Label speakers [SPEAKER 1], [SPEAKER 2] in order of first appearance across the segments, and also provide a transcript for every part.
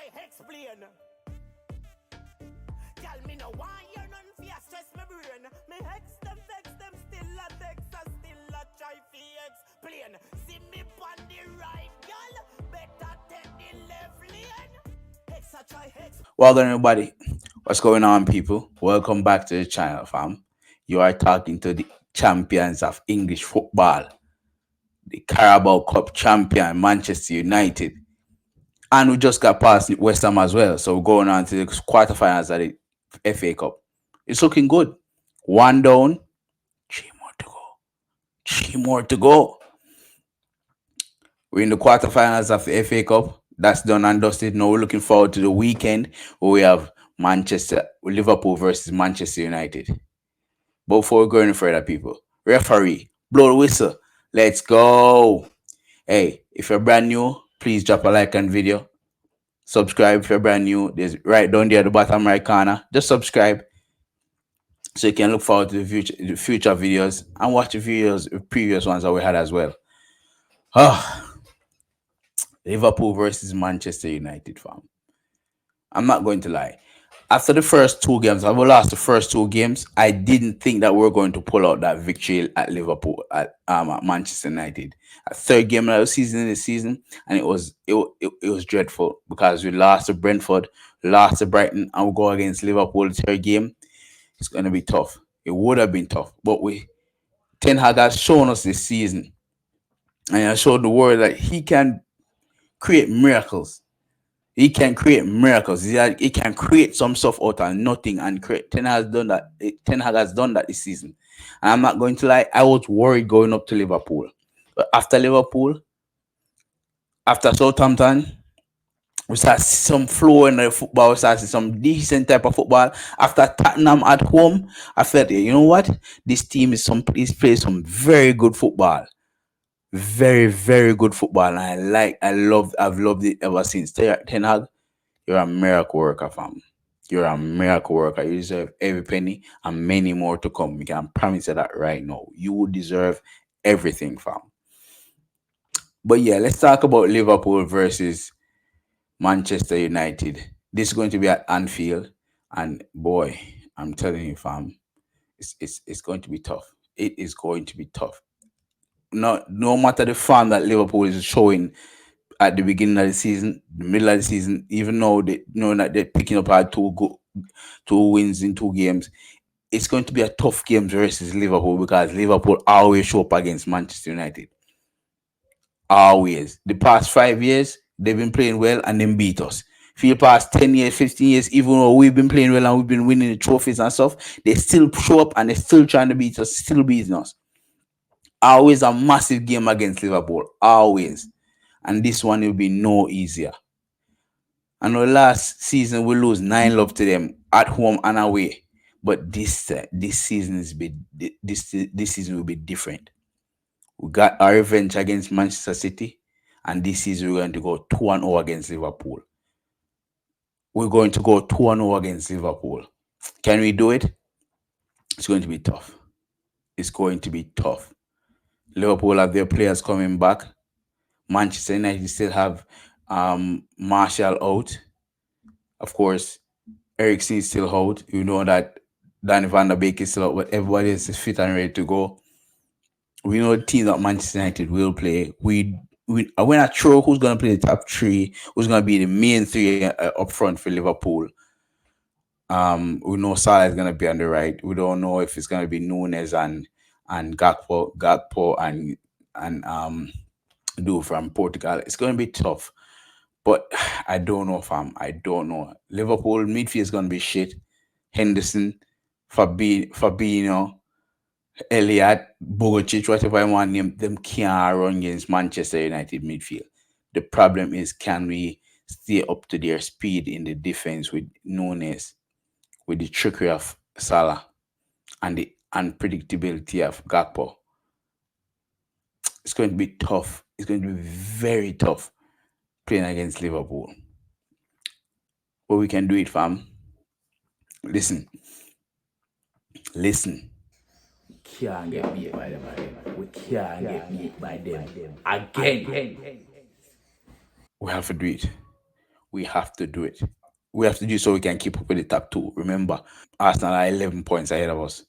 [SPEAKER 1] try explain. Tell me no why you're none fear stress my brain. Me hex them vex them still a text and still a try fi explain. See me pon the right gal, better take the left lane. Hex a try hex.
[SPEAKER 2] Welcome everybody. What's going on, people? Welcome back to the channel, fam. You are talking to the champions of English football, the Carabao Cup champion, Manchester United. And we just got past West Ham as well. So we're going on to the quarterfinals of the FA Cup. It's looking good. One down, three more to go. Three more to go. We're in the quarterfinals of the FA Cup. That's done and dusted. Now we're looking forward to the weekend where we have Liverpool versus Manchester United. But before we go any further, people, referee, blow the whistle. Let's go. Hey, if you're brand new, please drop a like on video. Subscribe if you're brand new. There's right down there at the bottom right corner. Just subscribe so you can look forward to the future videos and watch the previous ones that we had as well. Ah, Liverpool versus Manchester United, fam. I'm not going to lie. After the first two games, I lost the first two games. I didn't think that we were going to pull out that victory at Liverpool at Manchester United. A third game of the season, and it was dreadful because we lost to Brentford, lost to Brighton, and we go against Liverpool the third game. It's going to be tough. It would have been tough, but Ten Hag has shown us this season, and he has showed the world that he can create miracles. He can create miracles. He can create some stuff out of nothing and create. Ten Hag has done that. Ten Hag has done that this season. And I'm not going to lie, I was worried going up to Liverpool. But after Liverpool, after Southampton, we start to see some flow in the football. We start to see some decent type of football. After Tottenham at home, I felt, you know what? This team is playing some very good football. Very, very good football. And I've loved it ever since. Ten Hag, you're a miracle worker, fam. You're a miracle worker. You deserve every penny and many more to come. We can promise you that right now. You will deserve everything, fam. But yeah, let's talk about Liverpool versus Manchester United. This is going to be at Anfield, and boy, I'm telling you, fam, it's going to be tough. It is going to be tough. No matter the form that Liverpool is showing at the beginning of the season, the middle of the season, even though they know that they're picking up our two wins in two games, it's going to be a tough game versus Liverpool because Liverpool always show up against Manchester United. Always. The past 5 years, they've been playing well and then beat us. For the past 10 years, 15 years, even though we've been playing well and we've been winning the trophies and stuff, they still show up and they're still trying to beat us, still beating us. Always a massive game against Liverpool. Always. And this one will be no easier. I know last season we lose 9-love to them at home and away, but this season this season will be different. We got our revenge against Manchester City, and this season we're going to go 2-0 against Liverpool. We're going to go 2-0 against Liverpool. Can we do it? It's going to be tough. It's going to be tough. Liverpool have their players coming back. Manchester United still have Martial out. Of course, Eriksen is still out. You know that Danny Van der Beek is still out, but everybody else is fit and ready to go. We know the team that Manchester United will play. We're not sure who's going to play the top three, who's going to be the main three up front for Liverpool. We know Salah is going to be on the right. We don't know if it's going to be Nunes and Gakpo and do from Portugal. It's going to be tough. But I don't know, fam. I don't know. Liverpool midfield is going to be shit. Henderson, Fabinho, Elliott, Bogucic, whatever I want to name, them can't run against Manchester United midfield. The problem is, can we stay up to their speed in the defense with Nunes, with the trickery of Salah, and the unpredictability of Gakpo? It's going to be tough. It's going to be very tough playing against Liverpool. But we can do it, fam. Listen. Can't get beat by them again. We can't get beat by them again. We have to do it. We have to do it. We have to do so we can keep up with the top two. Remember, Arsenal are 11 points ahead of us.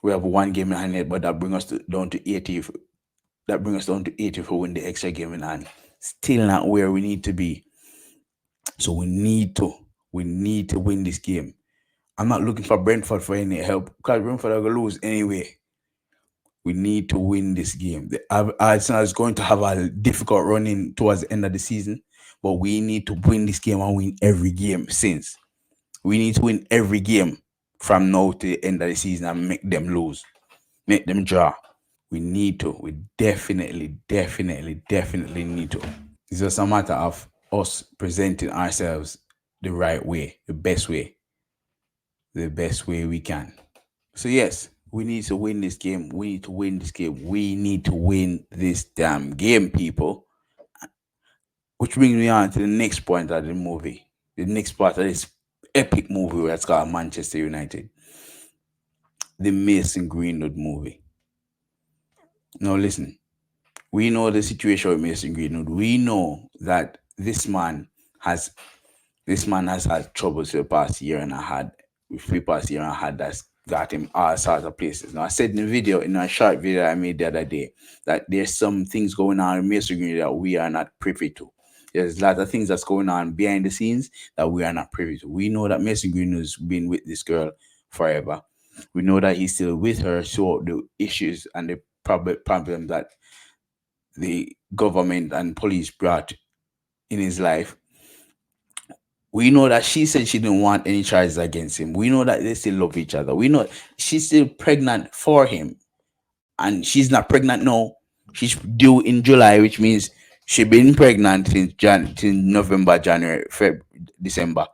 [SPEAKER 2] We have one game in hand, but that brings us down to 80. That brings us down to 80 if we win the extra game in hand. Still not where we need to be. So we need to win this game. I'm not looking for Brentford for any help because Brentford are gonna lose anyway. We need to win this game. Arsenal is going to have a difficult run in towards the end of the season, but we need to win this game and win every game since. We need to win every game from now to the end of the season and make them lose, make them draw. We need to. We definitely need to. It's just a matter of us presenting ourselves the right way, the best way we can. So yes, we need to win this game. We need to win this game. We need to win this damn game, people. Which brings me on to the next point of the movie. The next part of this epic movie that's called Manchester United. The Mason Greenwood movie. Now listen, we know the situation with Mason Greenwood. We know that has this man has had troubles for the past year and a half. With the past year and a half, that's got him all sorts of places. Now I said in the video, in a short video I made the other day, that there's some things going on in Mason Greenwood that we are not privy to. There's a lot of things that's going on behind the scenes that we are not privy to. We know that Mason Greenwood has been with this girl forever. We know that he's still with her, so the issues and the problem that the government and police brought in his life. We know that she said she didn't want any charges against him. We know that they still love each other. We know she's still pregnant for him. And she's not pregnant now. She's due in July, which means she's been pregnant since November, January, Feb, December.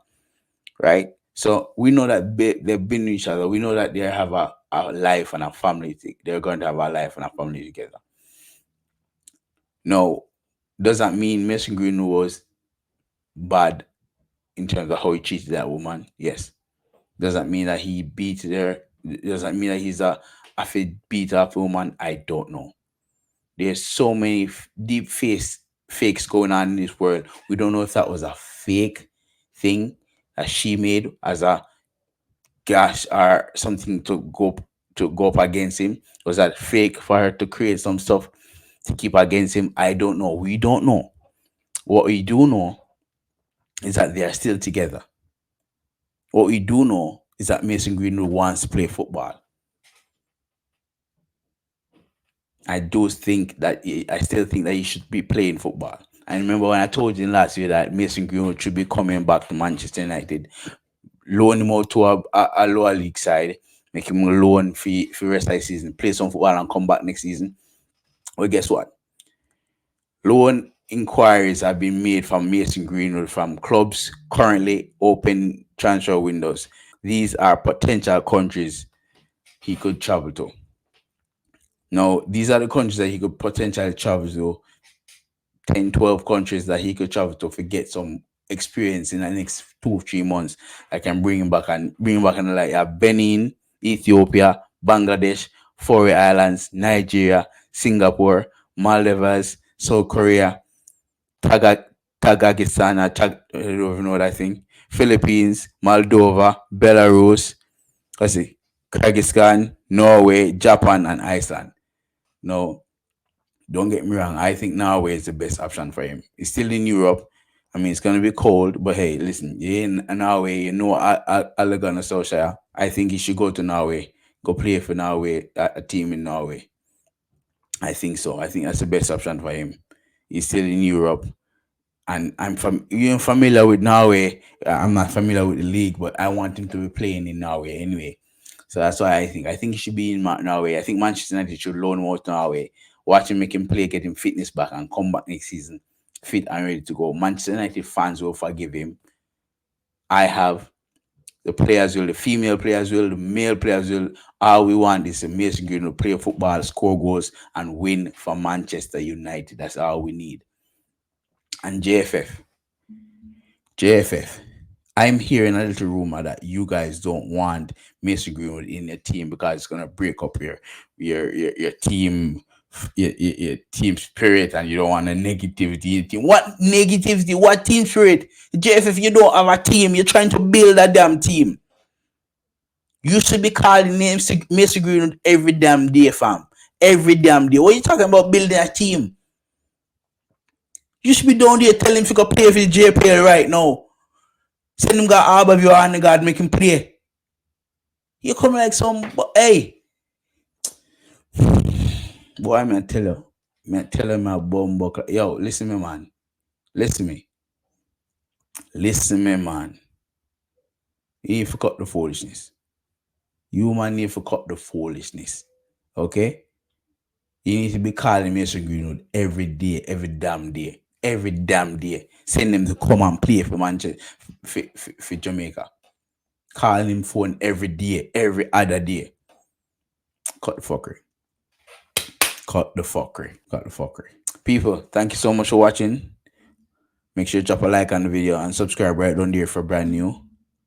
[SPEAKER 2] Right? So we know that they've been with each other. We know that they have a life and a family. They're going to have a life and a family together. No, does that mean Mason Green was bad in terms of how he treated that woman? Yes. Does that mean that he beat her? Does that mean that he's a fit beat up woman? I don't know. There's so many deep fakes going on in this world. We don't know if that was a fake thing that she made as a gash or something to go up against him. Was that fake for her to create some stuff to keep against him? I don't know. We don't know. What we do know is that they are still together. What we do know is that Mason Greenwood wants to play football. I still think that he should be playing football. I remember when I told you last year that Mason Greenwood should be coming back to Manchester United, loan him out to a lower league side, make him a loan for the rest of the season, play some football and come back next season. Well, guess what? Loan inquiries have been made from Mason Greenwood from clubs currently open transfer windows. These are potential countries he could travel to. Now, these are the countries that he could potentially travel to, 10, 12 countries that he could travel to get some experience in the next 2, 3 months. I can bring him back and like Benin, Ethiopia, Bangladesh, Faroe Islands, Nigeria, Singapore, Maldives, South Korea, Tagakistan, I don't even know what I think, Philippines, Moldova, Belarus, let's see, Kyrgyzstan, Norway, Japan, and Iceland. No, don't get me wrong. I think Norway is the best option for him. He's still in Europe. I mean, it's going to be cold, but hey, listen, you're in Norway, Ole Gunnar Solskjaer. I think he should go to Norway, go play for Norway, a team in Norway. I think so. I think that's the best option for him. He's still in Europe. And you're familiar with Norway. I'm not familiar with the league, but I want him to be playing in Norway anyway. So that's why I think. I think he should be in Norway. I think Manchester United should loan him out to Norway, watch him make him play, get him fitness back, and come back next season fit and ready to go. Manchester United fans will forgive him. I have. The players will, the female players will, the male players will. All we want is a Mason Green to play football, score goals, and win for Manchester United. That's all we need. And JFF. I'm hearing a little rumor that you guys don't want Mason Greenwood in your team because it's gonna break up your team your team spirit and you don't want a negativity in your team. What negativity? What team spirit? Jeff, if you don't have a team, you're trying to build a damn team. You should be calling names Mr. Greenwood every damn day, fam. Every damn day. What are you talking about building a team? You should be down there telling him to go play for the JPL right now. Send him got all of your hand God make him play. You come like some hey. Boy, I'm gonna tell you. Man, tell him my bum buckle. Yo, listen me, man. Listen me. Listen me, man. You need to cut the foolishness. You man need to cut the foolishness. Okay? You need to be calling Mason Greenwood every day, every damn day. Every damn day. Send them to come and play for Manchester for Jamaica. Calling him phone every day, every other day. Cut the fuckery. Cut the fuckery. Cut the fuckery. People, thank you so much for watching. Make sure you drop a like on the video and subscribe right down there if you're brand new.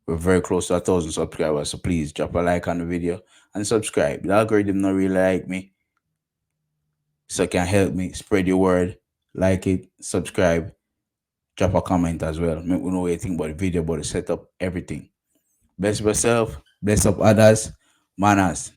[SPEAKER 2] We're very close to 1,000 subscribers, so please drop a like on the video and subscribe. The algorithm not really like me, so it can help me spread your word. Like it, subscribe, drop a comment as well. Make me know what you think about the video, about the setup, everything. Bless yourself, bless up others. Manaz.